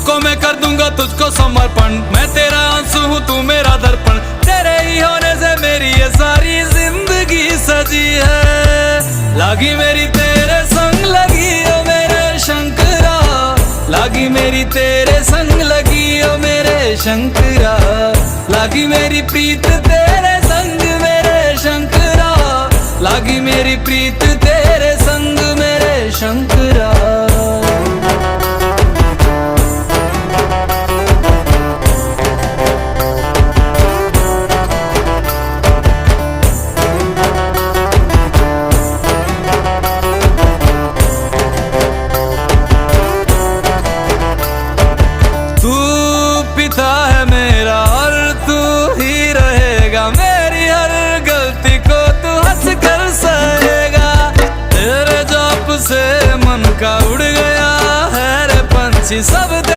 सबको मैं कर दूंगा तुझको समर्पण, मैं तेरा आंसू हूँ तू मेरा दर्पण, तेरे ही होने से मेरी ये सारी जिंदगी सजी है। लागी मेरी तेरे संग लगी ओ मेरे शंकरा, लागी मेरी तेरे संग लगी ओ मेरे शंकरा, लागी मेरी प्रीत तेरे संग मेरे शंकरा, लागी मेरी प्रीत तेरे संग मेरे शंकरा। तू पिता है मेरा और तू ही रहेगा, मेरी हर गलती को तू हंस कर सहेगा। तेरे जाप से मन का उड़ गया है रे पंछी सब